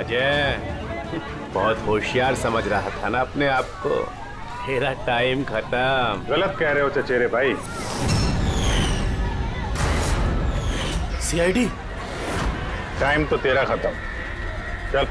अजय, बहुत होशियार समझ रहा था ना अपने आप को। तेरा टाइम खत्म। गलत कह रहे हो चचेरे भाई। सीआईडी? टाइम तो तेरा खत्म। चल।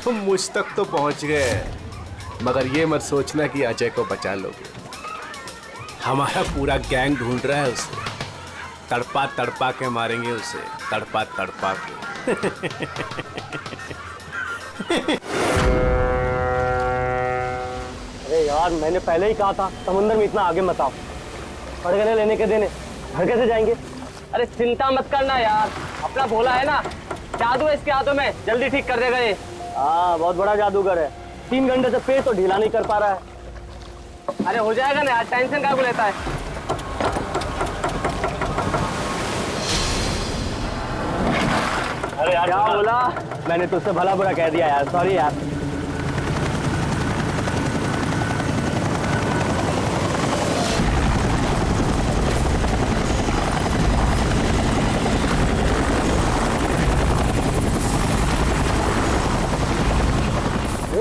तुम मुझ तक तो पहुंच गए, मगर ये मत सोचना कि अजय को बचा लोगे। हमारा पूरा गैंग ढूंढ रहा है उसे। तड़पा तड़पा के मारेंगे उसे, तड़पा तड़पा के। अरे यार, मैंने पहले ही कहा था समुद्र में इतना आगे मत आओ। पड़गने लेने के देने घर कैसे जाएंगे? अरे चिंता मत करना यार, अपना भोला है ना, जादू है इसके हाथों में, जल्दी ठीक कर देगा ये। हाँ, बहुत बड़ा जादूगर है। 3 घंटे से पेट तो ढीला नहीं कर पा रहा है। अरे हो जाएगा ना यार, टेंशन काहे को लेता है। अरे यार, क्या बोला? मैंने तुझसे भला बुरा कह दिया यार, सॉरी यार।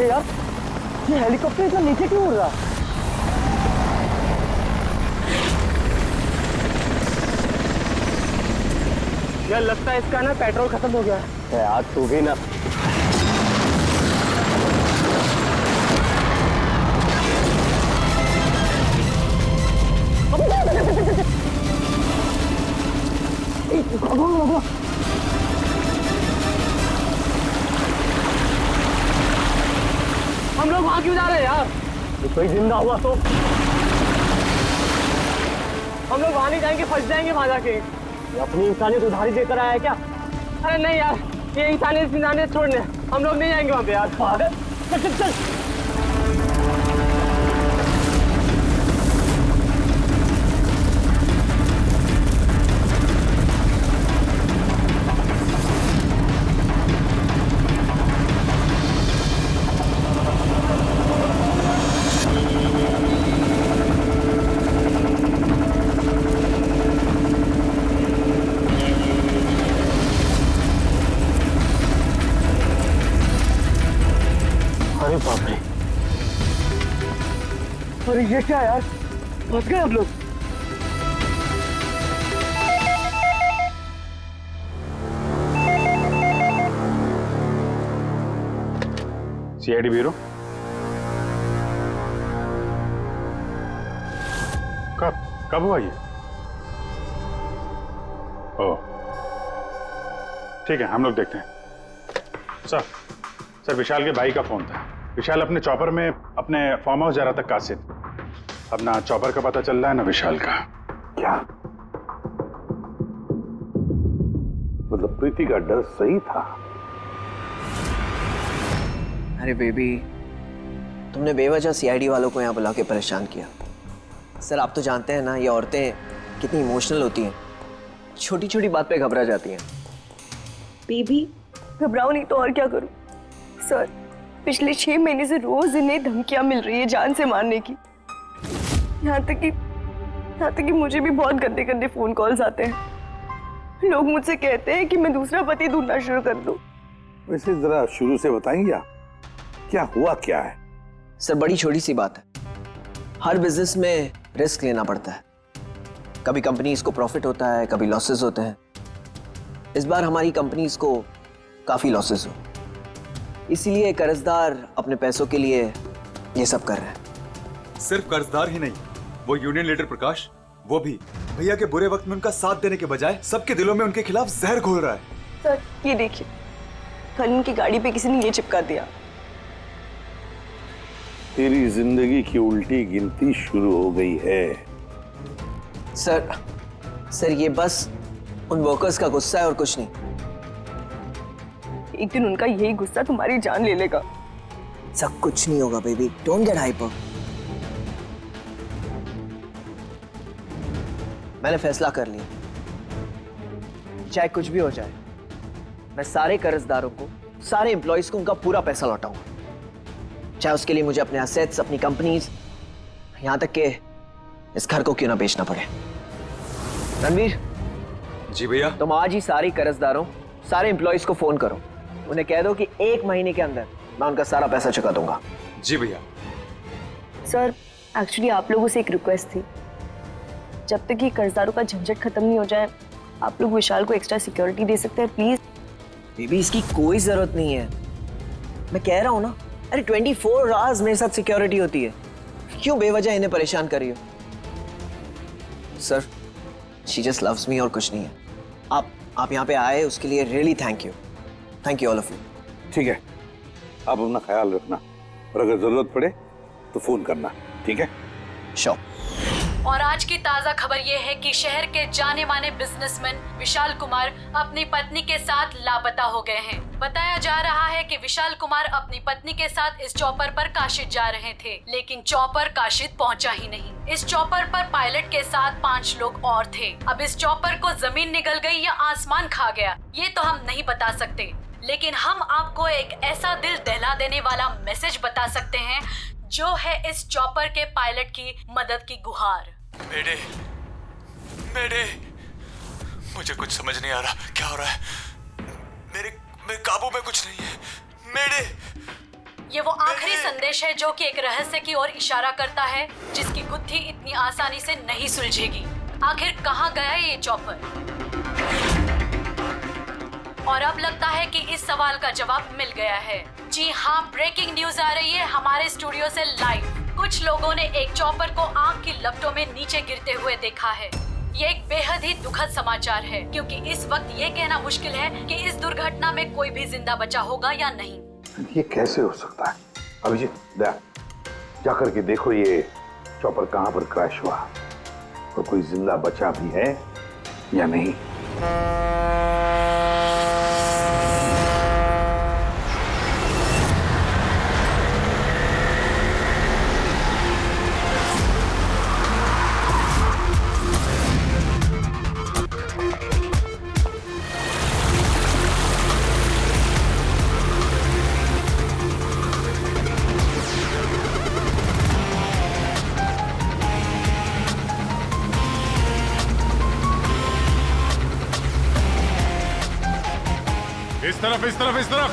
यार, ये हेलीकॉप्टर इतना नीचे क्यों उड़ रहा? यार लगता है इसका ना पेट्रोल खत्म हो गया है। यार तू भी ना। हम लोग वहां क्यों जा रहे हैं यार? कोई जिंदा हुआ तो हम लोग वहां नहीं जाएंगे, फंस जाएंगे वहां जाके। ये अपनी इंसानियत उधारी देकर आया है क्या? अरे नहीं यार, ये इंसानियत छोड़ने हम लोग नहीं जाएंगे वहां पे यार। पागल, चल चल चल। अरे बाप रे, अरे ये क्या यार, फंस गए हम लोग। CID bureau. कब हुआ ये? ओह, ठीक है, हम लोग देखते हैं। सर विशाल के भाई का फोन था। विशाल अपने चॉपर में अपने फार्म हाउस जा रहा था कासिद। अब ना चॉपर का पता चल रहा है ना विशाल का। क्या मतलब प्रीति का डर सही था? अरे बेबी, तुमने बेवजह सीआईडी वालों को यहाँ बुला के परेशान किया। सर आप तो जानते हैं ना, ये औरतें कितनी इमोशनल होती हैं, छोटी छोटी बात पे घबरा जाती हैं। बेबी घबराओ नहीं तो और क्या करूं? सर पिछले 6 महीने से रोज इन्हें धमकियां मिल रही है जान से मारने की। यहाँ तक कि मुझे भी बहुत गंदे गंदे फोन कॉल्स आते हैं। लोग मुझसे कहते हैं कि मैं दूसरा पति ढूंढना शुरू कर दूं। वैसे जरा शुरू से बताएंगे आप, क्या हुआ क्या है? सर बड़ी छोटी सी बात है, हर बिजनेस में रिस्क लेना पड़ता है। कभी कंपनीज को प्रॉफिट होता है, कभी लॉसेस होते हैं। इस बार हमारी कंपनीज को काफी लॉसेस हो, इसीलिए कर्जदार अपने पैसों के लिए ये सब कर रहे हैं। सिर्फ कर्जदार ही नहीं, वो यूनियन लीडर प्रकाश, वो भी भैया के बुरे वक्त में उनका साथ देने के बजाय सबके दिलों में उनके खिलाफ जहर घोल रहा है। सर ये देखिए, कल उनकी गाड़ी पे किसी ने ये चिपका दिया। तेरी जिंदगी की उल्टी गिनती शुरू हो गई है। सर ये बस उन वर्कर्स का गुस्सा है और कुछ नहीं। एक दिन उनका यही गुस्सा तुम्हारी जान ले लेगा। सब कुछ नहीं होगा बेबी, डोंट गेट हाइपर। मैंने फैसला कर लिया, चाहे कुछ भी हो जाए, मैं सारे कर्जदारों को, सारे एम्प्लॉयज को उनका पूरा पैसा लौटाऊंगा, चाहे उसके लिए मुझे अपने असेट्स, अपनी कंपनीज, यहां तक के इस घर को क्यों ना बेचना पड़े। रणवीर जी भैया। तुम आज ही सारे कर्जदारों, सारे एम्प्लॉयज को फोन करो, उन्हें कह दो कि 1 महीने के अंदर मैं उनका सारा पैसा चुका दूंगा। जी भैया। सर एक्चुअली आप लोगों से एक रिक्वेस्ट थी, जब तक ये कर्जदारों का झंझट खत्म नहीं हो जाए, आप लोग विशाल को एक्स्ट्रा सिक्योरिटी दे सकते हैं प्लीज। बेबी इसकी कोई जरूरत नहीं है, मैं कह रहा हूं ना। अरे 24 आवर्स मेरे साथ सिक्योरिटी होती है, क्यों बेवजह इन्हें परेशान कर रही हो। Sir she just loves me और कुछ नहीं है। आप यहाँ पे आए उसके लिए really thank you all of you. ठीक है, आप अपना ख्याल रखना और अगर जरूरत पड़े तो फोन करना, ठीक है? श्योर। और आज की ताजा खबर ये है कि शहर के जाने माने बिजनेसमैन विशाल कुमार अपनी पत्नी के साथ लापता हो गए हैं। बताया जा रहा है कि विशाल कुमार अपनी पत्नी के साथ इस चॉपर पर काशिद जा रहे थे, लेकिन चॉपर काशिद पहुंचा ही नहीं। इस चॉपर पर पायलट के साथ 5 लोग और थे। अब इस चॉपर को जमीन निगल गई या आसमान खा गया, ये तो हम नहीं बता सकते, लेकिन हम आपको एक ऐसा दिल दहला देने वाला मैसेज बता सकते हैं जो है इस चॉपर के पायलट की मदद की गुहार। मेरे मुझे कुछ समझ नहीं आ रहा, क्या हो रहा है? मेरे काबू में कुछ नहीं है। ये वो आखिरी संदेश है जो कि एक रहस्य की ओर इशारा करता है, जिसकी गुत्थी इतनी आसानी से नहीं सुलझेगी। आखिर कहाँ गया ये चॉपर? और अब लगता है कि इस सवाल का जवाब मिल गया है। जी हाँ, ब्रेकिंग न्यूज आ रही है हमारे स्टूडियो से लाइव। कुछ लोगों ने एक चॉपर को आग की लपटों में नीचे गिरते हुए देखा है। ये एक बेहद ही दुखद समाचार है, क्योंकि इस वक्त ये कहना मुश्किल है कि इस दुर्घटना में कोई भी जिंदा बचा होगा या नहीं। ये कैसे हो सकता है? अभिजीत जा करके देखो ये चॉपर कहाँ पर क्रैश हुआ और कोई जिंदा बचा भी है या नहीं। इस तरफ।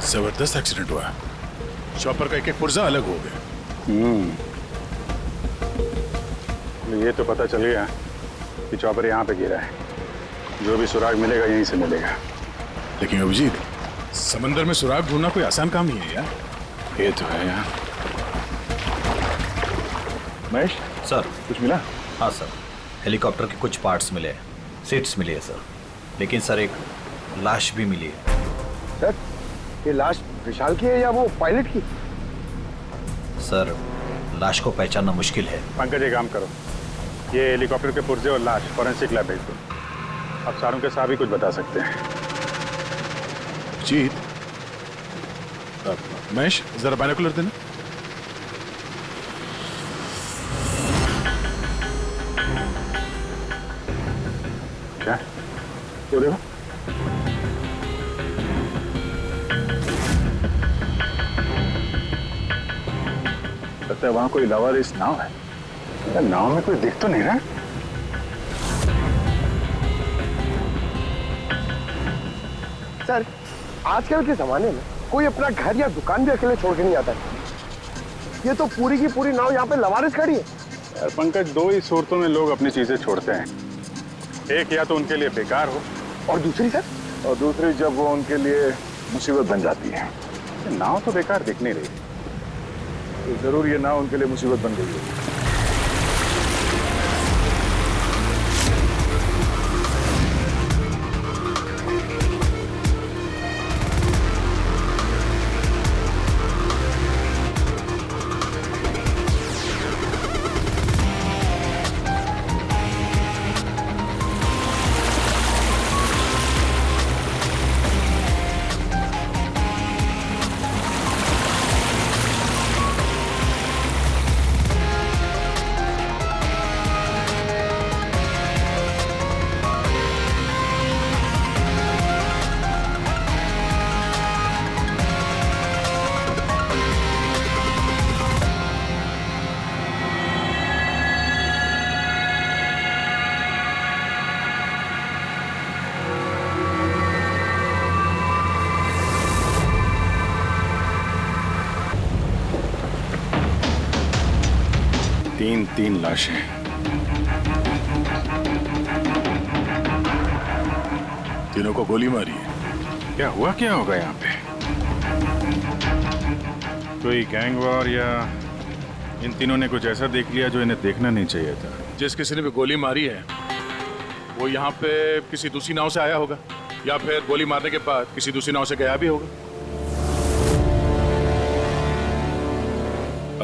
जबरदस्त एक्सीडेंट हुआ, चॉपर का एक पुर्जा अलग हो गया। ये तो पता चल गया कि चॉपर यहाँ पे गिरा है, जो भी सुराग मिलेगा यहीं से मिलेगा। लेकिन अभिजीत, समंदर में सुराग ढूंढना कोई आसान काम नहीं है यार। ये तो है यार। महेश सर, कुछ मिला? हाँ सर, हेलीकॉप्टर के कुछ पार्ट्स मिले हैं, सीट्स मिली है सर, लेकिन सर एक लाश भी मिली है। सर ये लाश विशाल की है या वो पायलट की? सर लाश को पहचानना मुश्किल है। पंकज एक काम करो, ये हेलीकॉप्टर के पुर्जे और लाश फॉरेंसिक लैब भेज दो। अब सारों के साथ भी कुछ बता सकते हैं। जीत, महेश जरा बाइनोकुलर देना। क्या वो देखो, लगता है वहां कोई लवारिस नाव है। यार नाव में कोई दिख तो नहीं रहा। सर, आजकल के जमाने में कोई अपना घर या दुकान भी अकेले छोड़ के नहीं आता है। ये तो पूरी की पूरी नाव यहाँ पे लवारिस खड़ी है। यार पंकज, दो ही सूरतों में लोग अपनी चीजें छोड़ते हैं। एक या तो उनके लिए बेकार हो, और दूसरी सर, और दूसरी जब वो उनके लिए मुसीबत बन जाती है। नाव तो बेकार दिख नहीं रही, तो जरूर ये नाव उनके लिए मुसीबत बन गई है। तीन लाशें। तीनों को गोली मारी है। क्या हुआ, क्या होगा यहाँ पे? कोई गैंग वॉर या इन तीनों ने कुछ ऐसा देख लिया जो इन्हें देखना नहीं चाहिए था? जिस किसी ने भी गोली मारी है वो यहाँ पे किसी दूसरी नाव से आया होगा, या फिर गोली मारने के बाद किसी दूसरी नाव से गया भी होगा।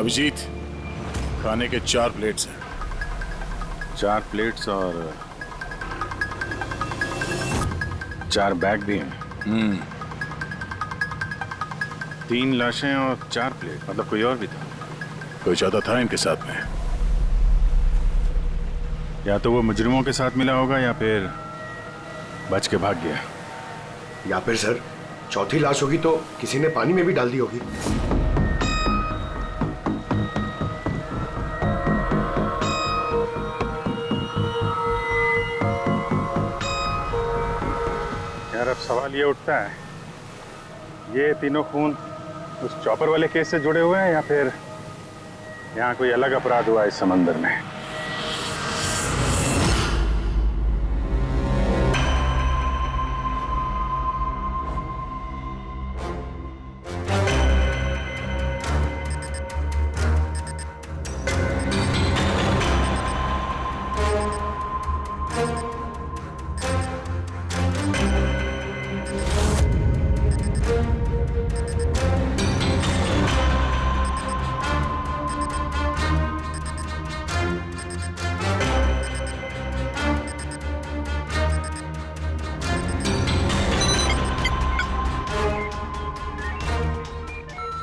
अभिजीत, खाने के 4 प्लेट्स हैं। 4 प्लेट्स और 4 बैग भी हैं। 3 लाशें और 4 प्लेट, मतलब कोई और भी था? कोई ज्यादा था इनके साथ में। या तो वो मुजरिमों के साथ मिला होगा या फिर बच के भाग गया। या फिर सर, चौथी लाश होगी तो किसी ने पानी में भी डाल दी होगी। यार अब सवाल ये उठता है, ये तीनों खून उस चॉपर वाले केस से जुड़े हुए हैं या फिर यहाँ कोई अलग अपराध हुआ इस समंदर में?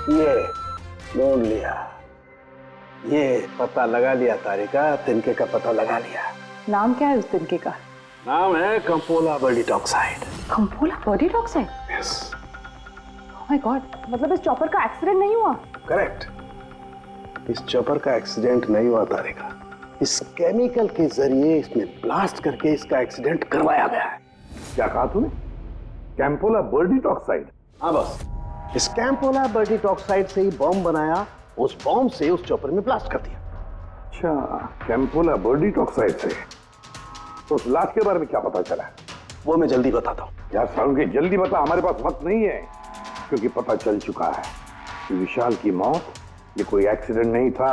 ये ढूंढ लिया, ये पता लगा लिया तारिका, तिनके का पता लगा लिया। नाम क्या है उस तिनके का? नाम है कंपोला बर्डिट ऑक्साइड। कंपोला बर्डिट oxide? Yes. Oh my god, मतलब इस चॉपर का एक्सीडेंट नहीं हुआ? करेक्ट, इस चॉपर का एक्सीडेंट नहीं हुआ तारिका। इस केमिकल के जरिए इसमें ब्लास्ट करके इसका एक्सीडेंट करवाया गया है। क्या कहा तूने? कैंपोला बर्डिट ऑक्साइड? हाँ बस, इस कैंपोला बर्डिट ऑक्साइड से ही बॉम्ब बनाया, उस बॉम्ब से उस चॉपर में ब्लास्ट कर दिया। अच्छा, कैंपोला बर्डिट ऑक्साइड से। तो उस लाश के बारे में क्या पता चला? वो मैं जल्दी बताता हूँ। यार सारुण, जल्दी बता, हमारे पास वक्त नहीं है, क्योंकि पता चल चुका है कि विशाल की मौत ये कोई एक्सीडेंट नहीं था,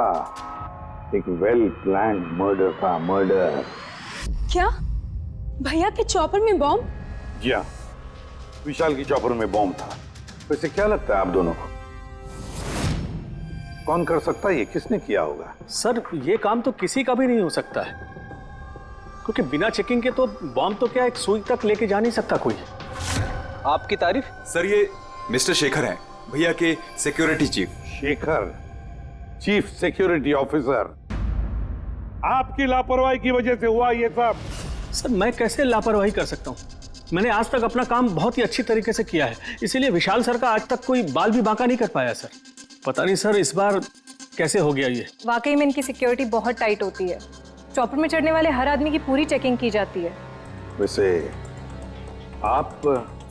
एक वेल प्लान मर्डर था। मर्डर। क्या भैया के चॉपर में बॉम्ब? जी हाँ, विशाल की चॉपर में बॉम्ब था। वैसे क्या लगता है आप दोनों को, कौन कर सकता है ये? किसने किया होगा? सर, ये काम तो किसी का भी नहीं हो सकता है, क्योंकि बिना चेकिंग के तो बॉम्ब तो क्या एक सुई तक लेके जा नहीं सकता कोई। आपकी तारीफ? सर, ये मिस्टर शेखर हैं, भैया के security chief. Shekhar, chief security officer. आपकी लापरवाही की वजह से हुआ ये सब। सर, मैं कैसे लापरवाही कर सकता हूँ? मैंने आज तक अपना काम बहुत ही अच्छी तरीके से किया है, इसीलिए विशाल सर का आज तक कोई बाल भी बांका नहीं कर पाया सर। पता नहीं सर, इस बार कैसे हो गया ये? वाकई में इनकी सिक्योरिटी बहुत टाइट होती है। चॉपर में चढ़ने वाले हर आदमी की पूरी चेकिंग की जाती है। वैसे आप?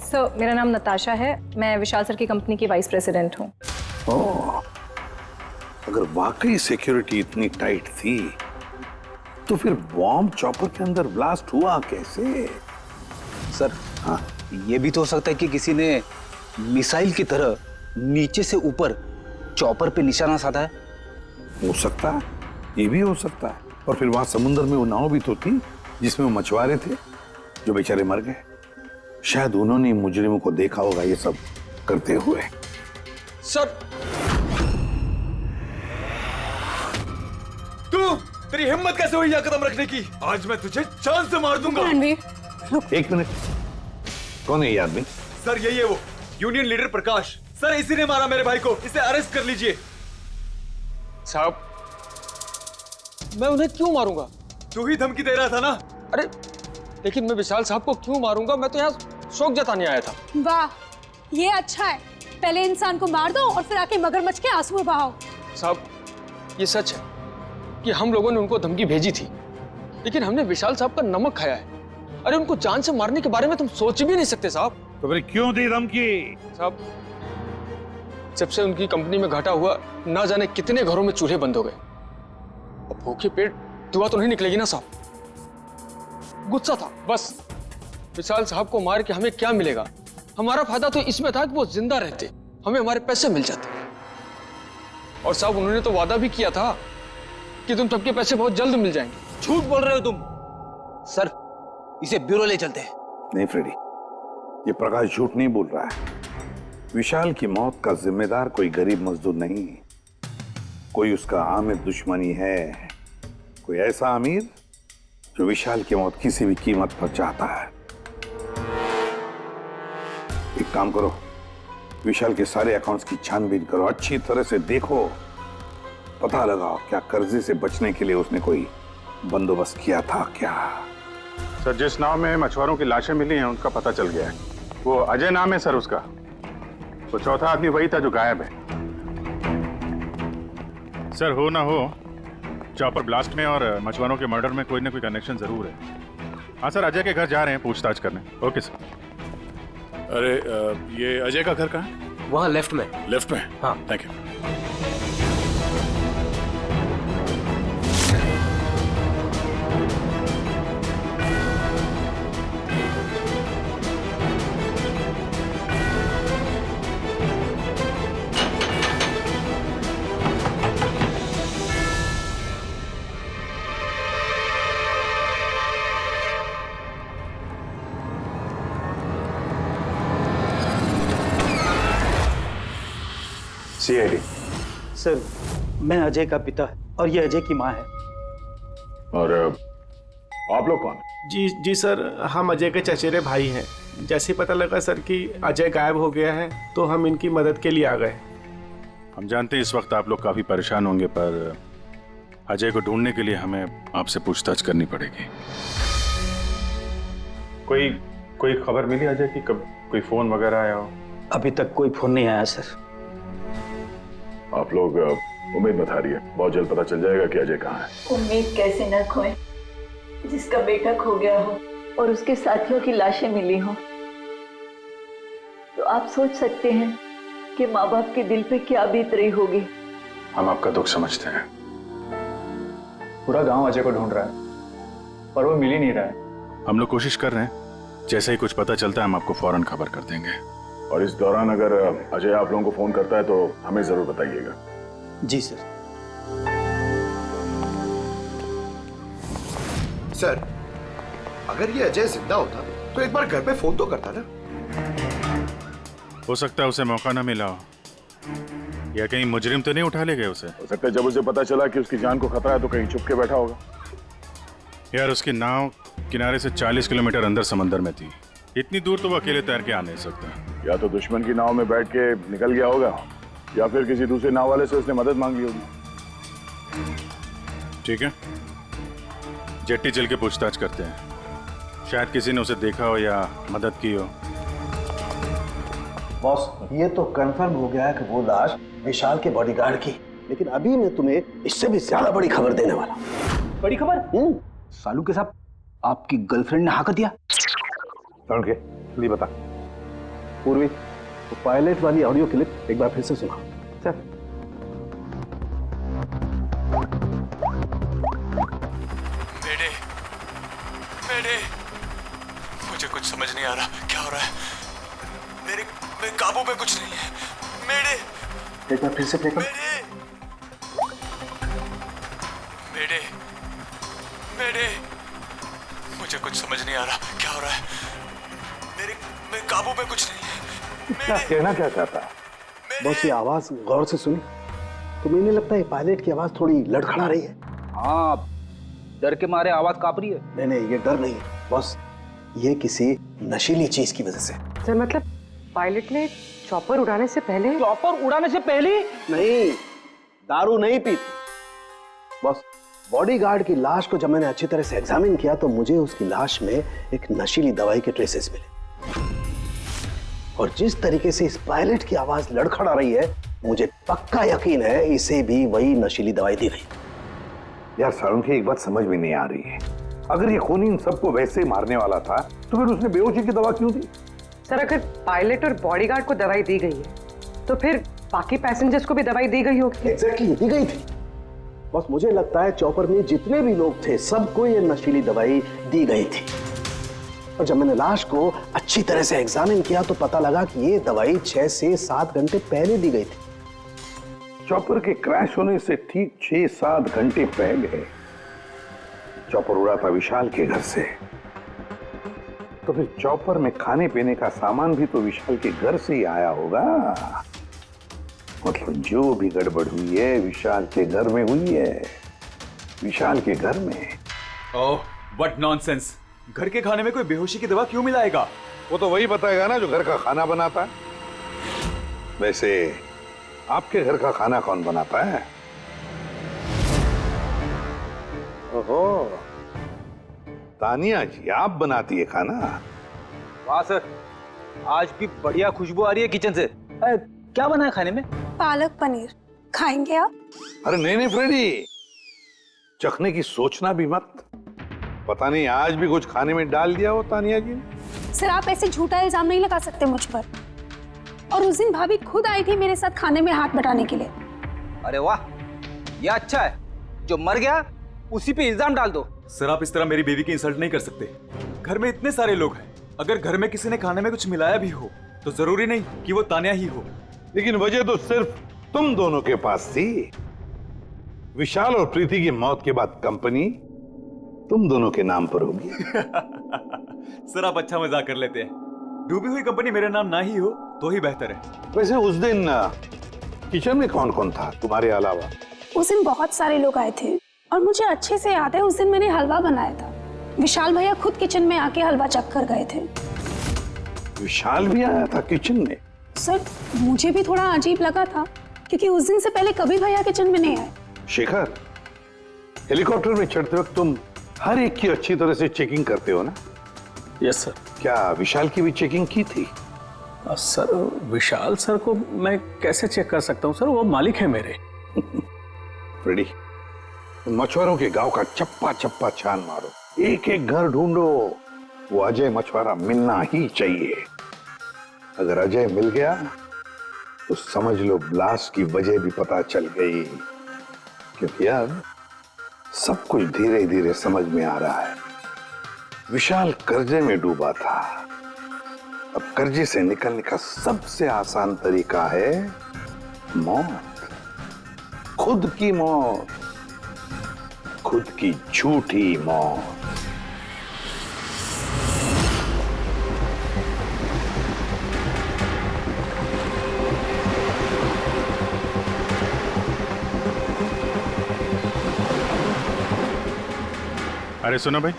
सर, मेरा नाम नताशा है। मैं विशाल सर की कंपनी की वाइस प्रेसिडेंट हूँ। ओह, अगर वाकई सिक्योरिटी इतनी टाइट थी तो फिर बॉम्ब चॉपर के अंदर ब्लास्ट हुआ कैसे? सर, हाँ, ये भी तो हो सकता है कि किसी ने मिसाइल की तरह नीचे से ऊपर चॉपर पे निशाना साधा है। हो सकता है, ये भी हो सकता है। और फिर वहां समुद्र में वो नाव भी तो थी जिसमें वो मछुआरे थे जो बेचारे मर गए। शायद उन्होंने मुजरिमों को देखा होगा ये सब करते हुए। सर, तेरी हिम्मत कैसे हुई यहाँ कदम रखने की? आज मैं तुझे जान से मार दूंगा। एक मिनट, कौन है ये आदमी? सर, यही है वो यूनियन लीडर प्रकाश। सर, इसी ने मारा मेरे भाई को। इसे अरेस्ट कर लीजिए। साहब, मैं उन्हें क्यों मारूंगा? तू ही धमकी दे रहा था ना? अरे लेकिन मैं विशाल साहब को क्यों मारूंगा? मैं तो यहाँ शोक जताने आया था। वाह, ये अच्छा है। पहले इंसान को मार दो और फिर आके मगरमच्छ के आंसू बहाओ। साहब, ये सच है कि हम लोगों ने उनको धमकी भेजी थी, लेकिन हमने विशाल साहब का नमक खाया है। अरे उनको जान से मारने के बारे में तुम सोच भी नहीं सकते साहब। तो फिर क्यों दी धमकी? साहब, जब से उनकी कंपनी में घाटा हुआ, ना जाने कितने घरों में चूल्हे बंद हो गए। अब भूखे पेट दुआ तो नहीं निकलेगी ना साहब। गुस्सा था बस। विशाल साहब को मार के हमें क्या मिलेगा? हमारा फायदा तो इसमें था कि वो जिंदा रहते, हमें हमारे पैसे मिल जाते। और साहब, उन्होंने तो वादा भी किया था कि तुम सबके पैसे बहुत जल्द मिल जाएंगे। झूठ बोल रहे हो तुम। सर, इसे ब्यूरो ले चलते हैं। नहीं फ्रेडी, ये प्रकाश झूठ नहीं बोल रहा है। विशाल की मौत का जिम्मेदार कोई गरीब मजदूर नहीं, कोई उसका आमिर दुश्मनी है। कोई ऐसा अमीर जो विशाल की मौत किसी भी कीमत पर चाहता है। एक काम करो, विशाल के सारे अकाउंट्स की छानबीन करो, अच्छी तरह से देखो, पता लगाओ क्या कर्जे से बचने के लिए उसने कोई बंदोबस्त किया था क्या। सर, जिस नाव में मछुआरों की लाशें मिली हैं उनका पता चल गया है। वो अजय नाम है सर उसका। वो चौथा आदमी वही था जो गायब है। सर, हो ना हो, चॉपर ब्लास्ट में और मछुआरों के मर्डर में कोई ना कोई कनेक्शन जरूर है। हाँ सर, अजय के घर जा रहे हैं पूछताछ करने। Okay sir. अरे ये अजय का घर कहाँ है? वहाँ लेफ्ट में। लेफ्ट में? हाँ, थैंक यू। CID। सर, मैं अजय का पिता और ये अजय की माँ है। और आप लोग कौन? जी सर, हम अजय के चचेरे भाई हैं। जैसे ही पता लगा सर कि अजय गायब हो गया है तो हम इनकी मदद के लिए आ गए। हम जानते हैं इस वक्त आप लोग काफी परेशान होंगे, पर अजय को ढूंढने के लिए हमें आपसे पूछताछ करनी पड़ेगी। कोई खबर मिली अजय की? कब कोई फोन वगैरह आया हो? अभी तक कोई फोन नहीं आया सर। आप लोग उम्मीद मत हारिए, बहुत जल्द पता चल जाएगा कि अजय कहाँ है। उम्मीद कैसे न खोए, जिसका बेटा खो गया हो और उसके साथियों की लाशें मिली हो, तो आप सोच सकते हैं कि माँ बाप के दिल पे क्या बीत रही होगी। हम आपका दुख समझते हैं। पूरा गांव अजय को ढूंढ रहा है पर वो मिल ही नहीं रहा है। हम लोग कोशिश कर रहे हैं, जैसे ही कुछ पता चलता है हम आपको फौरन खबर कर देंगे। और इस दौरान अगर अजय आप लोगों को फोन करता है तो हमें जरूर बताइएगा। जी सर। सर, अगर ये अजय जिंदा होता तो एक बार घर पे फोन तो करता ना। हो सकता है उसे मौका ना मिला हो, या कहीं मुजरिम तो नहीं उठा ले गए उसे। हो सकता है जब उसे पता चला कि उसकी जान को खतरा है तो कहीं छुप के बैठा होगा। यार, उसकी नाव किनारे से 40 किलोमीटर अंदर समंदर में थी। इतनी दूर तो वो अकेले तैर के आ नहीं सकता। या तो दुश्मन की नाव में बैठ के निकल गया होगा, या फिर किसी दूसरे नाव वाले से उसने मदद मांगी होगी। ठीक है, जेट्टी चल के पूछताछ करते हैं। शायद किसी ने उसे देखा हो या मदद की हो। बॉस, ये तो कंफर्म हो गया है कि वो लाश विशाल के बॉडीगार्ड की लेकिन अभी मैं तुम्हें इससे भी ज्यादा बड़ी खबर देने वाला हूं। बड़ी खबर? सालू के साथ आपकी गर्लफ्रेंड ने हाँ कर दिया? तरुण के जल्दी बता। पूर्वी, तो पायलट वाली ऑडियो क्लिप एक बार फिर से सुना। चल। मेरे मेरे मुझे कुछ समझ नहीं आ रहा क्या हो रहा है। मेरे काबू में कुछ नहीं है। मेरे एक बार फिर से प्ले कर। मेरे मेरे मुझे कुछ समझ नहीं आ रहा क्या हो रहा है। मेरे काबू में कुछ नहीं है। क्या कहना क्या चाहता है? बस ये आवाज गौर से सुनी तो मुझे लगता है पायलट की आवाज थोड़ी लड़खड़ा रही है। हाँ, डर के मारे आवाज कांप रही है। नहीं, ये डर नहीं है बस, ये किसी नशीली चीज की वजह से। सर मतलब पायलट ने चॉपर उड़ाने से पहले? चॉपर उड़ाने से पहले? नहीं, दारू नहीं पीती। बस बॉडीगार्ड की लाश को जब मैंने अच्छी तरह से एग्जामिन किया तो मुझे उसकी लाश में एक नशीली दवाई के ट्रेसेस मिले। और जिस तरीके से इस पायलट की आवाज लड़खड़ा रही है, मुझे पक्का यकीन है इसे भी वही नशीली दवाई दी गई। यार सारुण की एक बात समझ में नहीं आ रही है, अगर ये खूनी इन सबको वैसे ही मारने वाला था तो फिर उसने बेहोशी की दवा क्यों दी? सर अगर पायलट और बॉडीगार्ड को दवाई दी गई है तो फिर बाकी पैसेंजर्स को भी दवाई दी गई होगी। एग्जैक्टली, दी गई थी। बस मुझे लगता है चॉपर में जितने भी लोग थे सबको ये नशीली दवाई दी गई थी। और जब मैंने लाश को अच्छी तरह से एग्जामिन किया तो पता लगा कि ये दवाई 6 से 7 घंटे पहले दी गई थी। चॉपर के क्रैश होने से ठीक 6-7 घंटे पहले चॉपर उड़ा था विशाल के घर से, तो फिर चॉपर में खाने पीने का सामान भी तो विशाल के घर से ही आया होगा। मतलब जो भी गड़बड़ हुई है विशाल के घर में हुई है, विशाल के घर में। ओह व्हाट नॉनसेंस, घर के खाने में कोई बेहोशी की दवा क्यों मिलाएगा? वो तो वही बताएगा ना जो घर का खाना बनाता है। वैसे आपके घर का खाना कौन बनाता है? ओहो, तानिया जी आप बनाती है खाना? वाह सर, आज भी बढ़िया खुशबू आ रही है किचन से। क्या बना है खाने में? पालक पनीर, खाएंगे आप? अरे नहीं फ्रेडी, चखने की सोचना भी मत। पता नहीं आज भी कुछ खाने में डाल दिया हो तानिया जी ने। सर आप ऐसे झूठा इल्जाम नहीं लगा सकते मुझ पर। और उस दिन भाभी खुद आई थी मेरे साथ खाने में हाथ बटाने के लिए। अरे वाह, ये अच्छा है, जो मर गया उसी पे इल्जाम डाल दो। सर आप इस तरह मेरी बीवी की इंसल्ट नहीं कर सकते। घर में इतने सारे लोग हैं, अगर घर में किसी ने खाने में कुछ मिलाया भी हो तो जरूरी नहीं कि वो तानिया ही हो। लेकिन वजह तो सिर्फ तुम दोनों के पास थी। विशाल और प्रीति की मौत के बाद कंपनी तुम दोनों के नाम पर होगी। सर आप अच्छा मजाक कर लेते हैं। डूबी हुई कंपनी मेरे नाम ना ही हो तो ही बेहतर है। वैसे उस दिन किचन में कौन कौन था तुम्हारे अलावा? उस दिन बहुत सारे लोग आए थे और मुझे अच्छे से याद है उस दिन मैंने हलवा बनाया था। विशाल भैया खुद किचन में आके हलवा चख कर गए थे। विशाल भी आया था किचन में? सर मुझे भी थोड़ा अजीब लगा था क्योंकि उस दिन से पहले कभी भैया किचन में नहीं आए। शेखर, हेलीकॉप्टर में चढ़ते वक्त तुम हर एक की अच्छी तरह से चेकिंग करते हो ना? Yes sir. क्या विशाल की भी चेकिंग की थी? सर विशाल सर को मैं कैसे चेक कर सकता हूँ सर, वो मालिक है मेरे। रेडी, मछुआरों के गांव का चप्पा चप्पा छान मारो, एक एक घर ढूंढो, वो अजय मछुआरा मिलना ही चाहिए। अगर अजय मिल गया तो समझ लो ब्लास्ट की वजह भी पता चल गई। क्योंकि अब सब कुछ धीरे धीरे समझ में आ रहा है। विशाल कर्जे में डूबा था, अब कर्जे से निकलने का सबसे आसान तरीका है मौत, खुद की मौत, खुद की झूठी मौत। अरे सुनो भाई,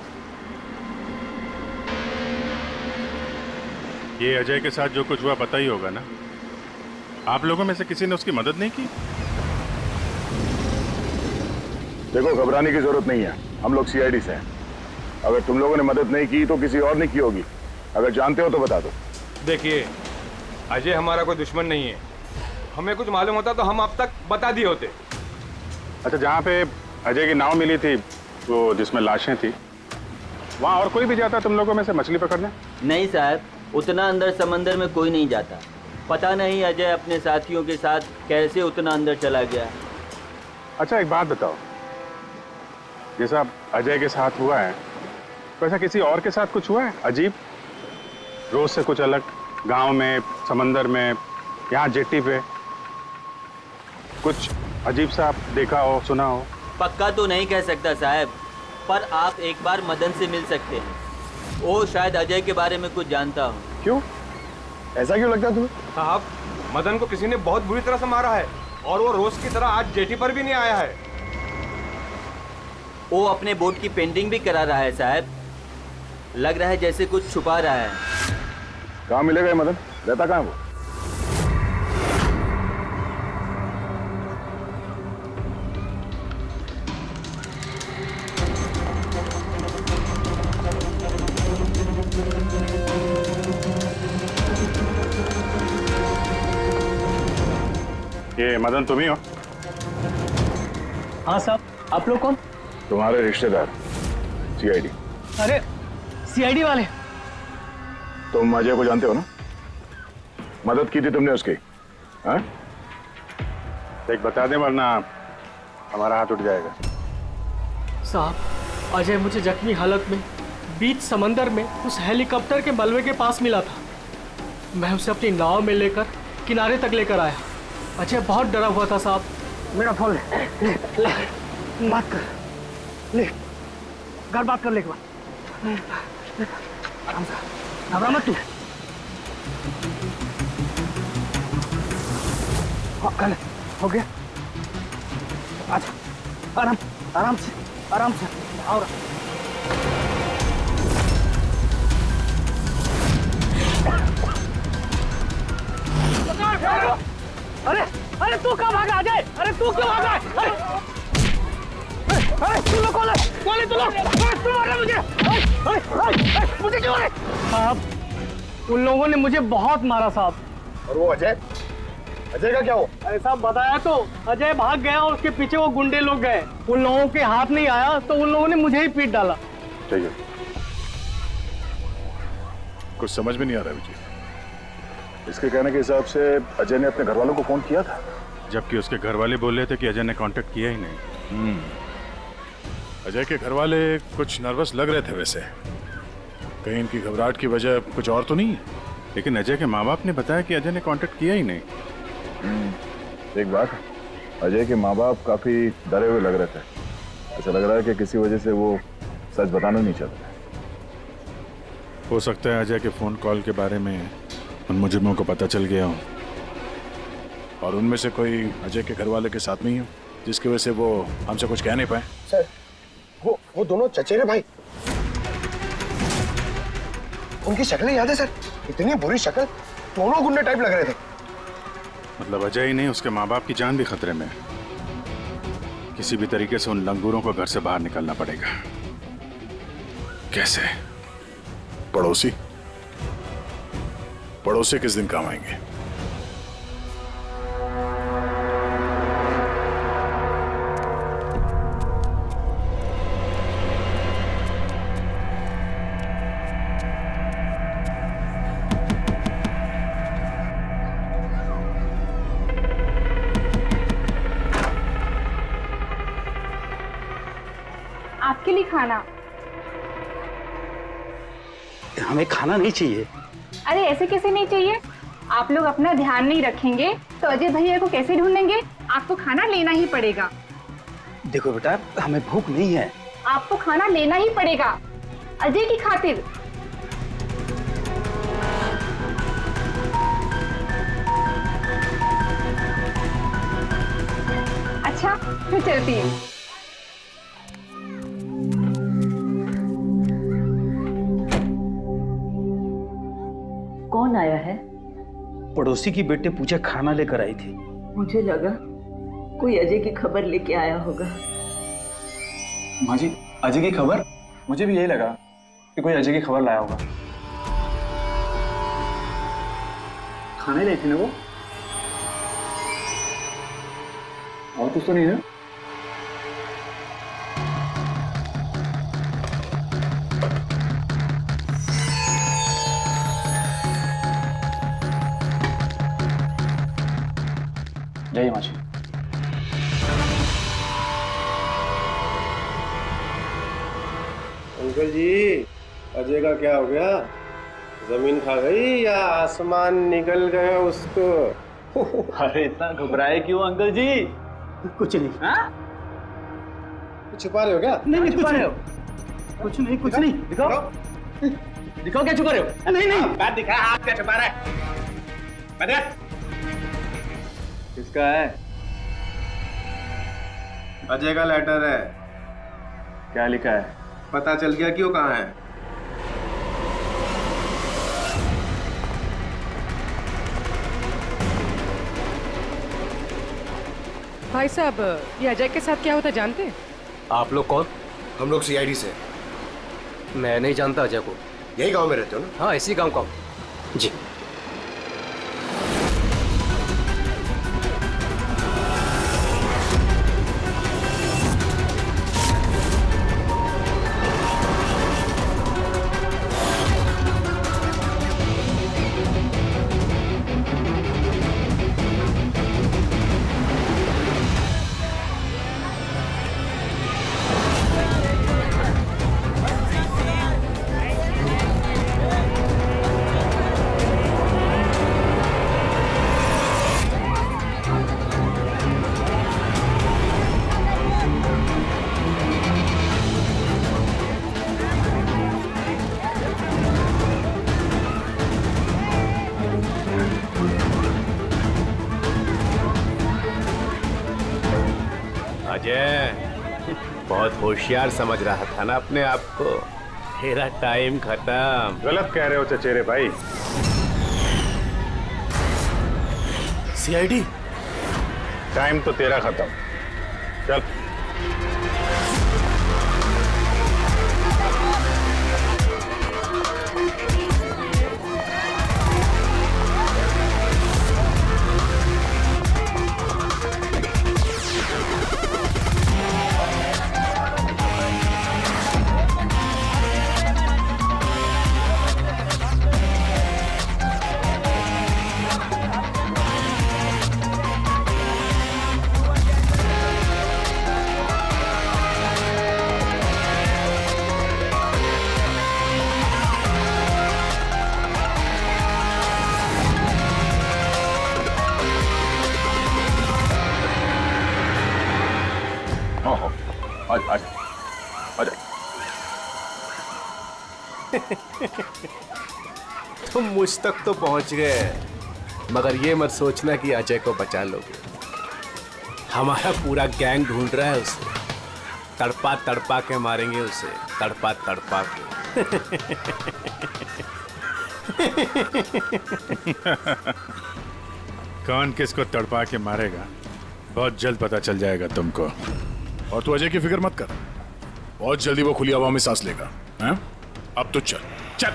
ये अजय के साथ जो कुछ हुआ पता ही होगा ना? आप लोगों में से किसी ने उसकी मदद नहीं की? देखो घबराने की जरूरत नहीं है, हम लोग सीआईडी से हैं। अगर तुम लोगों ने मदद नहीं की तो किसी और ने की होगी। अगर जानते हो तो बता दो। देखिए अजय हमारा कोई दुश्मन नहीं है, हमें कुछ मालूम होता तो हम अब तक बता दिए होते। अच्छा, जहाँ पे अजय की नाव मिली थी, वो जिसमें लाशें थी, वहाँ और कोई भी जाता तुम लोगों में से मछली पकड़ने? नहीं साहब, उतना अंदर समंदर में कोई नहीं जाता। पता नहीं अजय अपने साथियों के साथ कैसे उतना अंदर चला गया। अच्छा, एक बात बताओ, जैसा अजय के साथ हुआ है वैसा किसी और के साथ कुछ हुआ है अजीब, रोज से कुछ अलग, गांव में, समंदर में, यहाँ जेट्टी पे कुछ अजीब सा आप देखा हो, सुना हो? पक्का तो नहीं कह सकता साहब, पर आप एक बार मदन से मिल सकते हैं। वो शायद अजय के बारे में कुछ जानता हो। क्यों? ऐसा क्यों लगता है तुम्हें? साहब, मदन को किसी ने बहुत बुरी तरह से मारा है और वो रोज की तरह आज जेटी पर भी नहीं आया है। वो अपने बोट की पेंटिंग भी करा रहा है साहब। लग रहा है जैसे कुछ छुपा रहा है। कहाँ मिलेगा ये मदन? रहता कहाँ है वो? ये मदन तुम ही हो? हाँ साहब, आप लोग कौन? तुम्हारे रिश्तेदार, सीआईडी। अरे सीआईडी वाले? तुम अजय को जानते हो ना? मदद की थी तुमने उसकी, हाँ? एक बता दे वरना हमारा हाथ उठ जाएगा। साहब, अजय मुझे जख्मी हालत में बीच समंदर में उस हेलीकॉप्टर के मलबे के पास मिला था। मैं उसे अपनी नाव में लेकर किनारे तक लेकर आया। अजय बहुत डरा हुआ था साहब। मेरा फोन ले, बात कर, ले, घर बात कर ले एक बार। आराम से, घबरा मत तू। हाँ, कर ले, हो गया। अच्छा, आराम, आराम से, आओ। अरे अरे तू कहाँ भागा अजय? अरे तू क्यों भागा? अरे तू लोग कौन है तू लोग? तू मारा मुझे? मुझे क्यों मारे? साहब, उन लोगों ने मुझे बहुत मारा साहब। और वो अजय का क्या हुआ? अरे साहब, बताया तो, अजय भाग गया और उसके पीछे वो गुंडे लोग गए। उन लोगों के हाथ नहीं आया तो उन लोगों ने मुझे ही पीट डाला। चाहिए कुछ समझ में नहीं आ रहा विजय। इसके कहने के हिसाब से अजय ने अपने घर वालों को फोन किया था, जबकि उसके घर वाले बोल रहे थे कि अजय ने कांटेक्ट किया ही नहीं। अजय के घर वाले कुछ नर्वस लग रहे थे वैसे। कहीं इनकी घबराहट की वजह कुछ और तो नहीं है? लेकिन अजय के माँ बाप ने बताया कि अजय ने कांटेक्ट किया ही नहीं। एक बात, अजय के माँ बाप काफी डरे हुए लग रहे थे। ऐसा लग रहा है कि किसी वजह से वो सच बताना नहीं चाहते। हो सकता है अजय के फोन कॉल के बारे में उन मुजरिमों को पता चल गया हो और उनमें से कोई अजय के घर वाले के साथ नहीं हो, जिसकी वजह से वो हमसे कुछ कह नहीं पाए। सर, वो दोनों चचेरे भाई, उनकी शक्लें याद है सर? इतनी बुरी शक्ल, दोनों गुंडे टाइप लग रहे थे। मतलब अजय ही नहीं, उसके माँ बाप की जान भी खतरे में। किसी भी तरीके से उन लंगूरों को घर से बाहर निकालना पड़ेगा। कैसे? पड़ोसी किस दिन काम आएंगे? आपके लिए खाना। हमें खाना नहीं चाहिए। अरे ऐसे कैसे नहीं चाहिए? आप लोग अपना ध्यान नहीं रखेंगे तो अजय भैया को कैसे ढूंढेंगे? आपको खाना लेना ही पड़ेगा। देखो बेटा, हमें भूख नहीं है। आपको खाना लेना ही पड़ेगा अजय की खातिर। अच्छा, मैं चलती हूँ। कौन आया है? पड़ोसी की बेटे पूजा खाना लेकर आई थी। मुझे लगा कोई अजय की खबर लेके आया होगा। माँ जी, अजय की खबर? मुझे भी यही लगा कि कोई अजय की खबर लाया होगा। खाने लाई थी ना वो? और कुछ तो नहीं ना? जाइए माची। अंकल जी, अजय का क्या हो गया? जमीन खा गई या आसमान निकल गया उसको? अरे इतना घबराए क्यों अंकल जी? कुछ नहीं। हाँ? छुपा रहे हो क्या? नहीं छुपा रहे हो? कुछ नहीं, कुछ नहीं। दिखाओ दिखाओ, क्या छुपा रहे हो? नहीं नहीं, बात दिखा, आप क्या छुपा रहे? बता। किसका है? अजय का लेटर है। क्या लिखा है? पता चल गया कि वो कहाँ है। भाई साहब, ये अजय के साथ क्या होता जानते हैं? आप लोग कौन? हम लोग सीआईडी से। मैं नहीं जानता अजय को। यही गांव में रहते हो ना? हाँ, इसी गांव का। जी। अजय बहुत होशियार समझ रहा था ना अपने आप को। तेरा टाइम खत्म। गलत कह रहे हो चचेरे भाई। सीआईडी? टाइम तो तेरा खत्म। चल। तुम मुझ तक तो पहुंच गए, मगर ये मत सोचना कि अजय को बचा लोगे। हमारा पूरा गैंग ढूंढ रहा है उसे। तड़पा तड़पा के मारेंगे उसे, तड़पा तड़पा के। कौन किसको तड़पा के मारेगा बहुत जल्द पता चल जाएगा तुमको। और तू अजय की फिक्र मत कर, बहुत जल्दी वो खुली हवा में सांस लेगा। हैं? अब तो चल चल।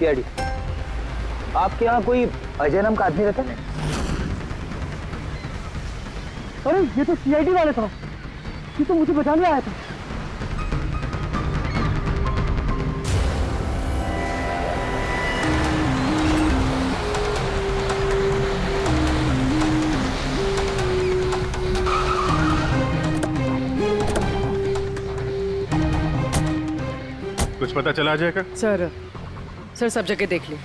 सीआईडी। आपके यहाँ कोई अजय नाम का आदमी रहता है? अरे ये तो सीआईडी वाले था, ये तो मुझे बचाने आया था। कुछ पता चला अजय का? सर सब जगह देख ली,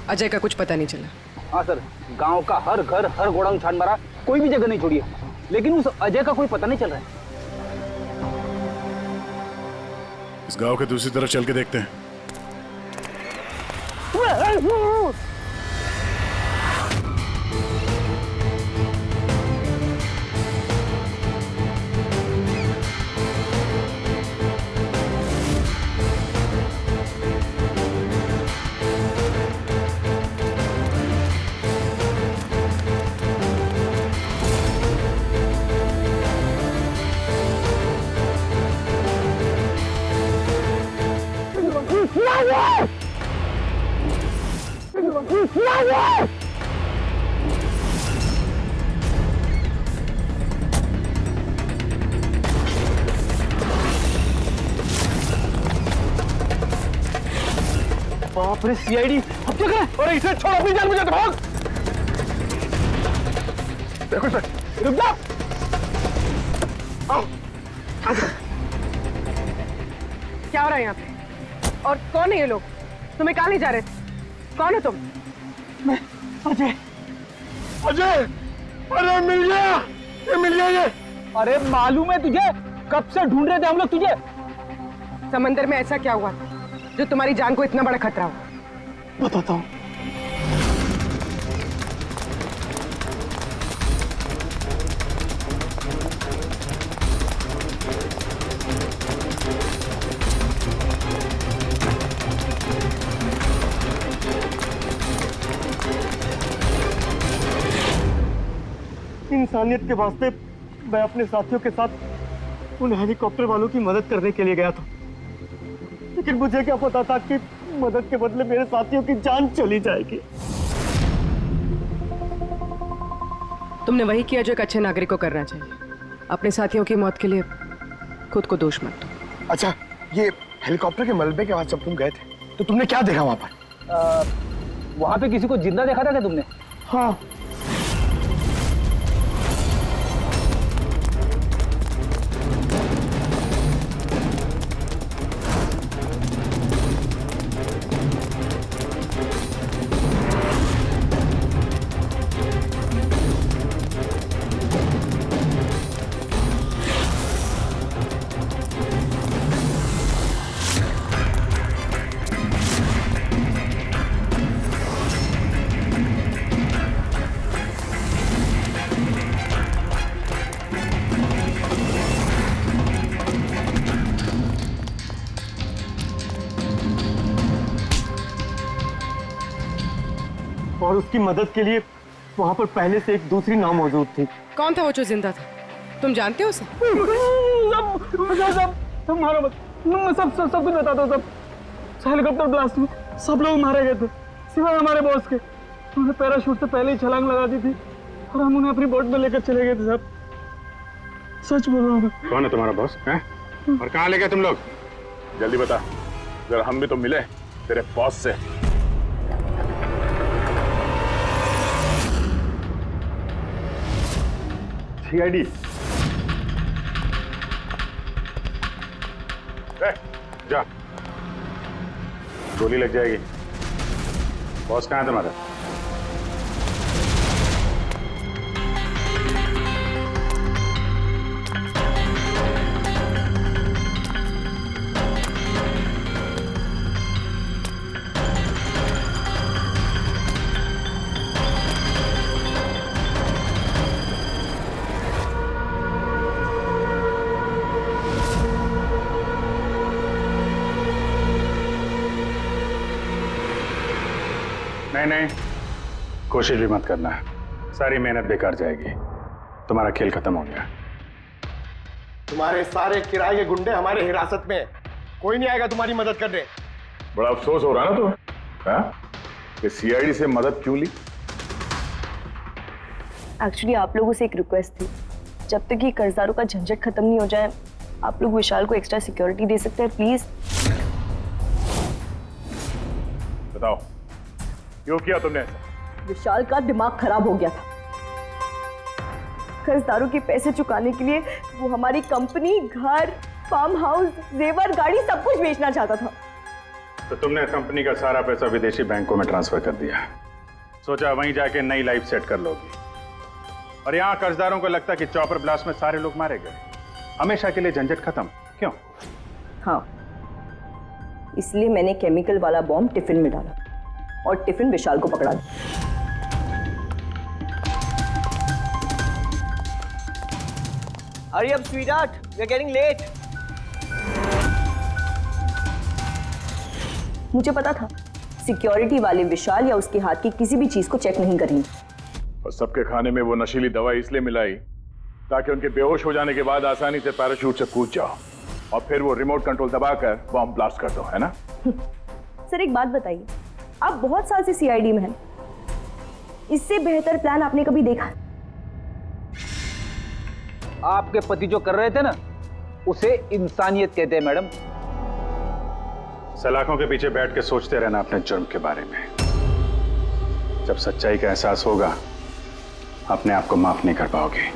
अजय का कुछ पता नहीं चला। हाँ सर, गांव का हर घर हर गोडाउन छान मारा, कोई भी जगह नहीं छोड़ी है, लेकिन उस अजय का कोई पता नहीं चल रहा है। इस गांव के दूसरी तरफ चल के देखते हैं। बाप रे सीआईडी, अब क्या करें? अरे इसे छोड़, अपनी जान बचा, भाग! देखो सर, रुक जा! आओ, क्या हो रहा है यहाँ पे? और कौन है ये लोग? तुम्हें कहाँ ले जा रहे थे? कौन हो तुम? मैं अजय। अजय, अरे मिल गया, ये मिल गया ये। अरे मालूम है तुझे, कब से ढूंढ रहे थे हम लोग तुझे। समंदर में ऐसा क्या हुआ जो तुम्हारी जान को इतना बड़ा खतरा हो? बताता हूँ। इंसानियत के वास्ते मैं अपने साथियों के साथ उन हेलीकॉप्टर वालों की मदद करने के लिए गया था, लेकिन मुझे क्या पता था कि मदद के बदले मेरे साथियों की जान चली जाएगी। तुमने वही किया जो एक अच्छे नागरिक को करना चाहिए। अपने साथियों की मौत के लिए खुद को दोष मत दो। अच्छा, ये हेलीकॉप्टर के मलबे के बाद जब तुम गए थे तो तुमने क्या देखा वहां पर? वहां पे किसी को जिंदा देखा था क्या तुमने? हाँ। और उसकी मदद के लिए वहां पर पहले से एक दूसरी नाव मौजूद थी। कौन था वो जो जिंदा था? तुम जानते हो उसे? सब मारो मत, सब कुछ बताता हूँ। सब हेलीकॉप्टर ब्लास्ट में सब लोग मारे गए थे सिवाय हमारे बॉस के। उन्होंने पैराशूट से पहले ही छलांग लगा दी थी और हम उन्हें अपनी बोट में लेकर चले गए थे। सब सच बोल रहा हूँ। कौन है तुम्हारा बॉस? हैं? और कहाँ ले गए तुम लोग? जल्दी बता, जरा हम भी तो मिले तेरे बॉस से। सीआईडी, जा, गोली लग जाएगी। बॉस कहाँ है तुम्हारा? नहीं, कोशिश भी मत करना, सारी मेहनत बेकार जाएगी। तुम्हारा खेल खत्म हो गया। तुम्हारे सारे किराए के गुंडे हमारे हिरासत में हैं। कोई नहीं आएगा तुम्हारी मदद करने। बड़ा अफसोस हो रहा ना तुम्हें? कि सीआईडी से मदद क्यों ली? एक्चुअली आप लोगों से एक रिक्वेस्ट थी, जब तक ये कर्जदारों का झंझट खत्म नहीं हो जाए आप लोग विशाल को एक्स्ट्रा सिक्योरिटी दे सकते हैं प्लीज। बताओ क्यों किया तुमने ऐसा? विशाल का दिमाग खराब हो गया था। कर्जदारों के पैसे चुकाने के लिए वो हमारी कंपनी, घर, फार्म हाउस, जेवर, गाड़ी सब कुछ बेचना चाहता था। तो तुमने कंपनी का सारा पैसा विदेशी बैंकों में ट्रांसफर कर दिया, सोचा वहीं जाके नई लाइफ सेट कर लोगी। और यहाँ कर्जदारों को लगता कि चॉपर ब्लास्ट में सारे लोग मारे गए, हमेशा के लिए झंझट खत्म। क्यों? हाँ, इसलिए मैंने केमिकल वाला बॉम्ब टिफिन में डाला और टिफिन विशाल को पकड़ा दिया। Hurry up, sweetheart. We're getting late. मुझे पता था सिक्योरिटी वाले विशाल या उसके हाथ की किसी भी चीज को चेक नहीं करेंगे। और सबके खाने में वो नशीली दवाई इसलिए मिलाई ताकि उनके बेहोश हो जाने के बाद आसानी से पैराशूट से कूद जाओ और फिर वो रिमोट कंट्रोल दबाकर बॉम्ब ब्लास्ट कर दो, है ना? सर एक बात बताइए, आप बहुत साल से सीआईडी में हैं, इससे बेहतर प्लान आपने कभी देखा? आपके पति जो कर रहे थे ना, उसे इंसानियत कहते हैं मैडम। सलाखों के पीछे बैठ के सोचते रहना अपने जुर्म के बारे में। जब सच्चाई का एहसास होगा अपने आप को माफ नहीं कर पाओगे।